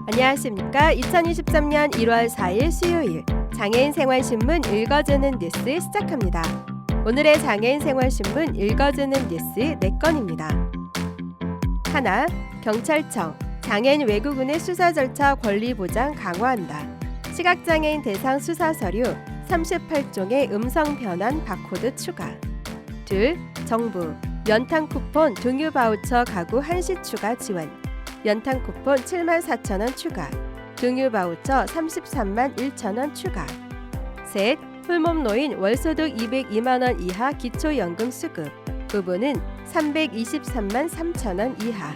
안녕하십니까. 2023년 1월 4일 수요일 장애인 생활신문 읽어주는 뉴스 시작합니다. 오늘의 장애인 생활신문 읽어주는 뉴스 4건입니다. 하나, 경찰청 장애인 외국인의 수사 절차 권리 보장 강화한다. 시각장애인 대상 수사 서류 38종의 음성 변환 바코드 추가. 둘, 정부 연탄 쿠폰 등유 바우처 가구 한시 추가 지원. 연탄 쿠폰 74,000원 추가, 등유 바우처 33만 1천원 추가. 셋, 홀몸 노인 월소득 202만원 이하 기초연금 수급, 부부는 323만 3천원 이하.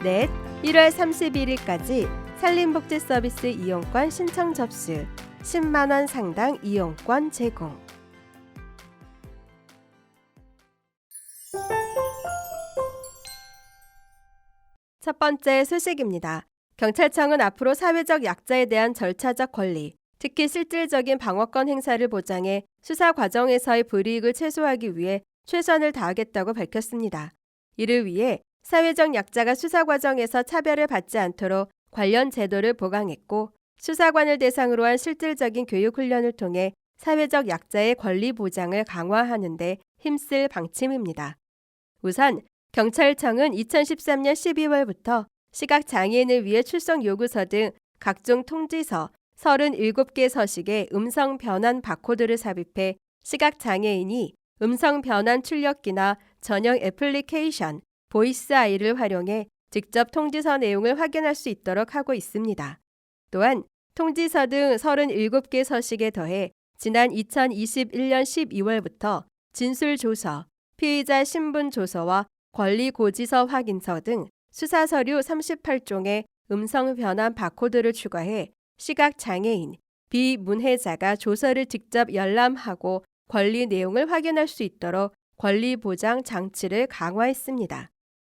넷, 1월 31일까지 산림복지 서비스 이용권 신청 접수, 10만원 상당 이용권 제공. 첫 번째 소식입니다. 경찰청은 앞으로 사회적 약자에 대한 절차적 권리, 특히 실질적인 방어권 행사를 보장해 수사 과정에서의 불이익을 최소화하기 위해 최선을 다하겠다고 밝혔습니다. 이를 위해 사회적 약자가 수사 과정에서 차별을 받지 않도록 관련 제도를 보강했고, 수사관을 대상으로 한 실질적인 교육 훈련을 통해 사회적 약자의 권리 보장을 강화하는 데 힘쓸 방침입니다. 우선 경찰청은 2013년 12월부터 시각장애인을 위해 출석 요구서 등 각종 통지서 37개 서식에 음성 변환 바코드를 삽입해 시각장애인이 음성 변환 출력기나 전용 애플리케이션 보이스아이를 활용해 직접 통지서 내용을 확인할 수 있도록 하고 있습니다. 또한 통지서 등 37개 서식에 더해 지난 2021년 12월부터 진술조서, 피의자 신분조서와 권리고지서 확인서 등 수사서류 38종의 음성 변환 바코드를 추가해 시각장애인, 비문해자가 조서를 직접 열람하고 권리 내용을 확인할 수 있도록 권리 보장 장치를 강화했습니다.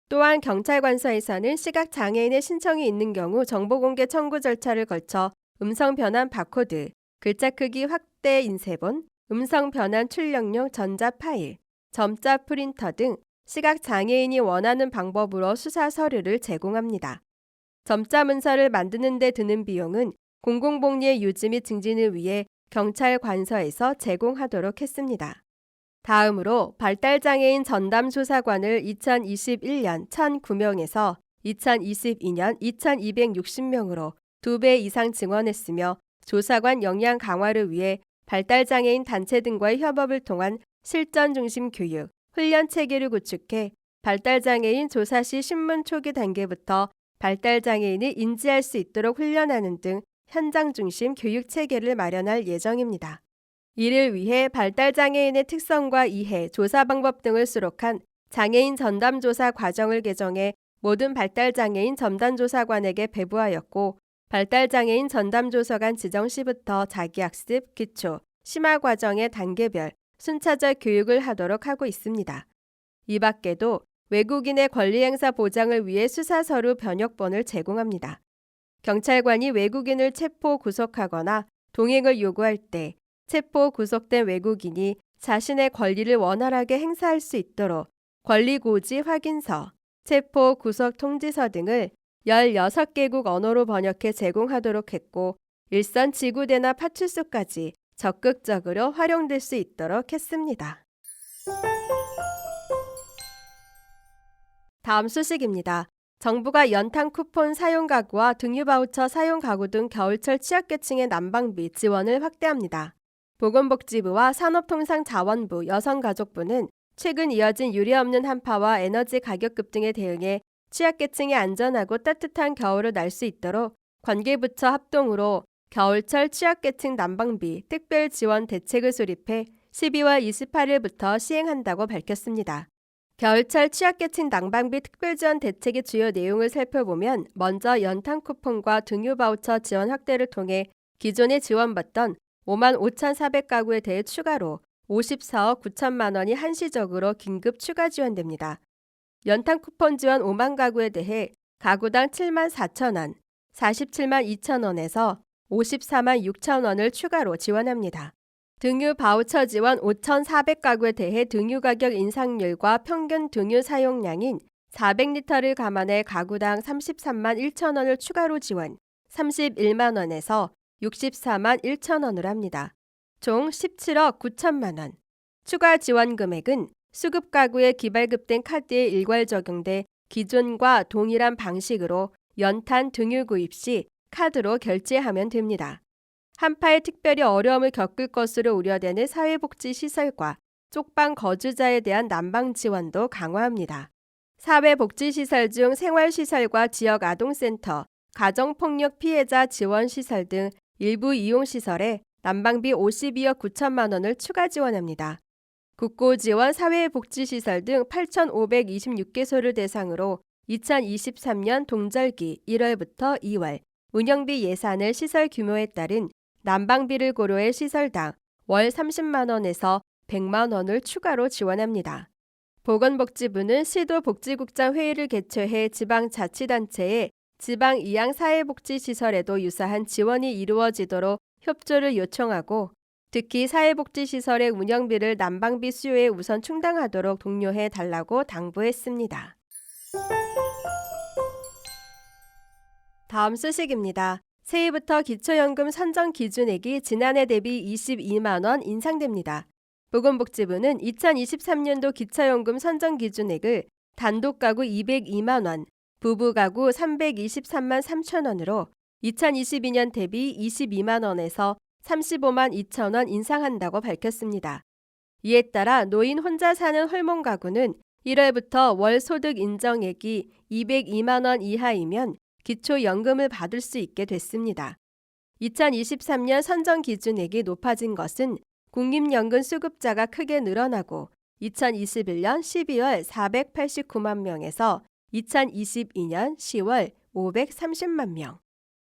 또한 경찰관서에서는 시각장애인의 신청이 있는 경우 정보공개 청구 절차를 거쳐 음성 변환 바코드, 글자 크기 확대 인쇄본, 음성 변환 출력용 전자 파일, 점자 프린터 등 시각장애인이 원하는 방법으로 수사 서류를 제공합니다. 점자 문서를 만드는 데 드는 비용은 공공복리의 유지 및 증진을 위해 경찰관서에서 제공하도록 했습니다. 다음으로 발달장애인 전담조사관을 2021년 1,009명에서 2022년 2,260명으로 2배 이상 증원했으며, 조사관 역량 강화를 위해 발달장애인 단체 등과의 협업을 통한 실전 중심 교육, 훈련 체계를 구축해 발달장애인 조사 시 신문 초기 단계부터 발달장애인을 인지할 수 있도록 훈련하는 등 현장 중심 교육 체계를 마련할 예정입니다. 이를 위해 발달장애인의 특성과 이해, 조사 방법 등을 수록한 장애인 전담조사 과정을 개정해 모든 발달장애인 전담조사관에게 배부하였고, 발달장애인 전담조사관 지정 시부터 자기학습, 기초, 심화 과정의 단계별 순차적 교육을 하도록 하고 있습니다. 이 밖에도 외국인의 권리 행사 보장을 위해 수사서류 번역본을 제공합니다. 경찰관이 외국인을 체포 구속하거나 동행을 요구할 때 체포 구속된 외국인이 자신의 권리를 원활하게 행사할 수 있도록 권리고지 확인서, 체포 구속 통지서 등을 16개국 언어로 번역해 제공하도록 했고, 일선 지구대나 파출소까지 적극적으로 활용될 수 있도록 했습니다. 다음 소식입니다. 정부가 연탄 쿠폰 사용 가구와 등유 바우처 사용 가구 등 겨울철 취약계층의 난방비 지원을 확대합니다. 보건복지부와 산업통상자원부, 여성가족부는 최근 이어진 유례없는 한파와 에너지 가격급 등에 대응해 취약계층이 안전하고 따뜻한 겨울을 날 수 있도록 관계부처 합동으로 겨울철 취약계층 난방비 특별 지원 대책을 수립해 12월 28일부터 시행한다고 밝혔습니다. 겨울철 취약계층 난방비 특별 지원 대책의 주요 내용을 살펴보면, 먼저 연탄 쿠폰과 등유 바우처 지원 확대를 통해 기존에 지원받던 5만 5,400가구에 대해 추가로 54억 9천만 원이 한시적으로 긴급 추가 지원됩니다. 연탄 쿠폰 지원 5만 가구에 대해 가구당 7만 4천 원, 47만 2천 원에서 54만 6천 원을 추가로 지원합니다. 등유 바우처 지원 5,400가구에 대해 등유 가격 인상률과 평균 등유 사용량인 400리터를 감안해 가구당 33만 1천 원을 추가로 지원, 31만 원에서 64만 1천 원으로 합니다. 총 17억 9천만 원. 추가 지원 금액은 수급 가구에 기발급된 카드에 일괄 적용돼 기존과 동일한 방식으로 연탄 등유 구입 시 카드로 결제하면 됩니다. 한파에 특별히 어려움을 겪을 것으로 우려되는 사회복지시설과 쪽방 거주자에 대한 난방 지원도 강화합니다. 사회복지시설 중 생활시설과 지역아동센터, 가정폭력 피해자 지원시설 등 일부 이용시설에 난방비 52억 9천만 원을 추가 지원합니다. 국고지원 사회복지시설 등 8,526개소를 대상으로 2023년 동절기 1월부터 2월 운영비 예산을 시설 규모에 따른 난방비를 고려해 시설당 월 30만 원에서 100만 원을 추가로 지원합니다. 보건복지부는 시도복지국장 회의를 개최해 지방자치단체에 지방 이양 사회복지시설에도 유사한 지원이 이루어지도록 협조를 요청하고 특히 사회복지시설의 운영비를 난방비 수요에 우선 충당하도록 독려해 달라고 당부했습니다. 다음 소식입니다. 새해부터 기초연금 선정 기준액이 지난해 대비 22만 원 인상됩니다. 보건복지부는 2023년도 기초연금 선정 기준액을 단독 가구 202만 원, 부부 가구 323만 3천 원으로 2022년 대비 22만 원에서 35만 2천 원 인상한다고 밝혔습니다. 이에 따라 노인 혼자 사는 홀몸 가구는 1월부터 월 소득 인정액이 202만 원 이하이면 기초연금을 받을 수 있게 됐습니다. 2023년 선정 기준액이 높아진 것은 국민연금 수급자가 크게 늘어나고 2021년 12월 489만 명에서 2022년 10월 530만 명.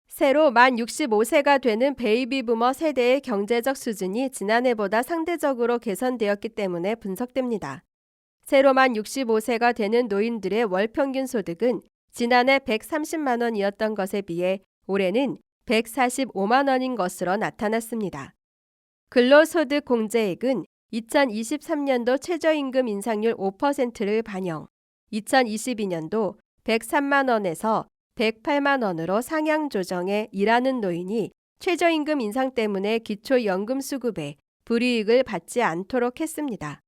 새로 만 65세가 되는 베이비부머 세대의 경제적 수준이 지난해보다 상대적으로 개선되었기 때문에 분석됩니다. 새로 만 65세가 되는 노인들의 월 평균 소득은 지난해 130만 원이었던 것에 비해 올해는 145만 원인 것으로 나타났습니다. 근로소득 공제액은 2023년도 최저임금 인상률 5%를 반영, 2022년도 103만 원에서 108만 원으로 상향 조정해 일하는 노인이 최저임금 인상 때문에 기초연금 수급에 불이익을 받지 않도록 했습니다.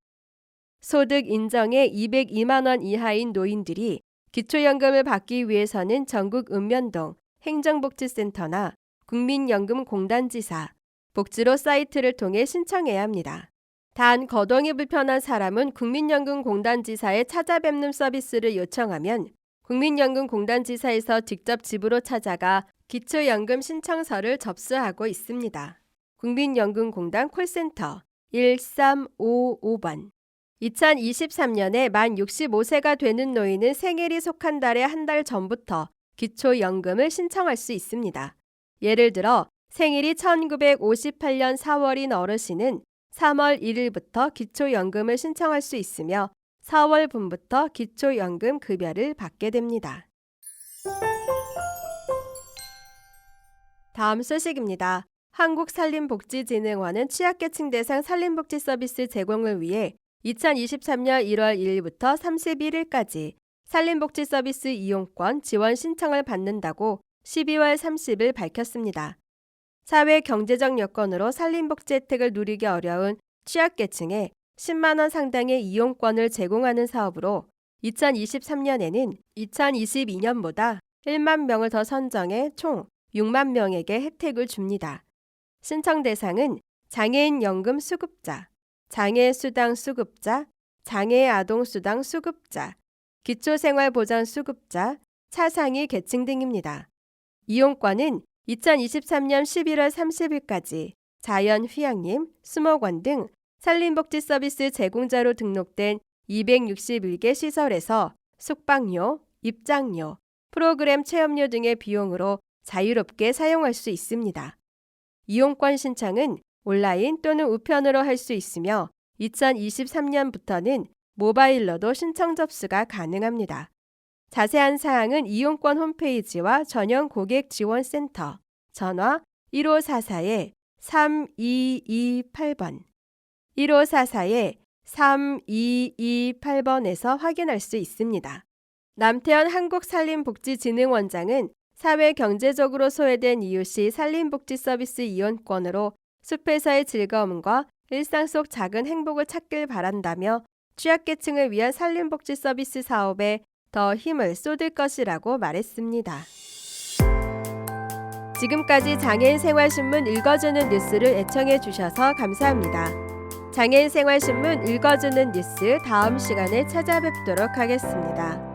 소득 인정에 202만 원 이하인 노인들이 기초연금을 받기 위해서는 전국 읍면동 행정복지센터나 국민연금공단지사, 복지로 사이트를 통해 신청해야 합니다. 단 거동이 불편한 사람은 국민연금공단지사에 찾아뵙는 서비스를 요청하면 국민연금공단지사에서 직접 집으로 찾아가 기초연금 신청서를 접수하고 있습니다. 국민연금공단 콜센터 1355번. 2023년에 만 65세가 되는 노인은 생일이 속한 달의 한 달 전부터 기초연금을 신청할 수 있습니다. 예를 들어 생일이 1958년 4월인 어르신은 3월 1일부터 기초연금을 신청할 수 있으며 4월 분부터 기초연금 급여를 받게 됩니다. 다음 소식입니다. 한국산림복지진흥원은 취약계층 대상 산림복지 서비스 제공을 위해 2023년 1월 1일부터 31일까지 산림복지 서비스 이용권 지원 신청을 받는다고 12월 30일 밝혔습니다. 사회 경제적 여건으로 산림복지 혜택을 누리기 어려운 취약계층에 10만 원 상당의 이용권을 제공하는 사업으로 2023년에는 2022년보다 1만 명을 더 선정해 총 6만 명에게 혜택을 줍니다. 신청 대상은 장애인 연금 수급자, 장애수당 수급자, 장애아동수당 수급자, 기초생활보장 수급자, 차상위 계층 등입니다. 이용권은 2023년 11월 30일까지 자연휴양림, 수목원 등 산림복지 서비스 제공자로 등록된 261개 시설에서 숙박료, 입장료, 프로그램 체험료 등의 비용으로 자유롭게 사용할 수 있습니다. 이용권 신청은 온라인 또는 우편으로 할 수 있으며 2023년부터는 모바일로도 신청 접수가 가능합니다. 자세한 사항은 이용권 홈페이지와 전용 고객 지원센터, 전화 1544-3228번, 1544-3228번에서 확인할 수 있습니다. 남태현 한국산림복지진흥원장은 사회 경제적으로 소외된 이웃이 산림복지 서비스 이용권으로 숲에서의 즐거움과 일상 속 작은 행복을 찾길 바란다며 취약계층을 위한 산림복지 서비스 사업에 더 힘을 쏟을 것이라고 말했습니다. 지금까지 장애인 생활신문 읽어주는 뉴스를 애청해 주셔서 감사합니다. 장애인 생활신문 읽어주는 뉴스 다음 시간에 찾아뵙도록 하겠습니다.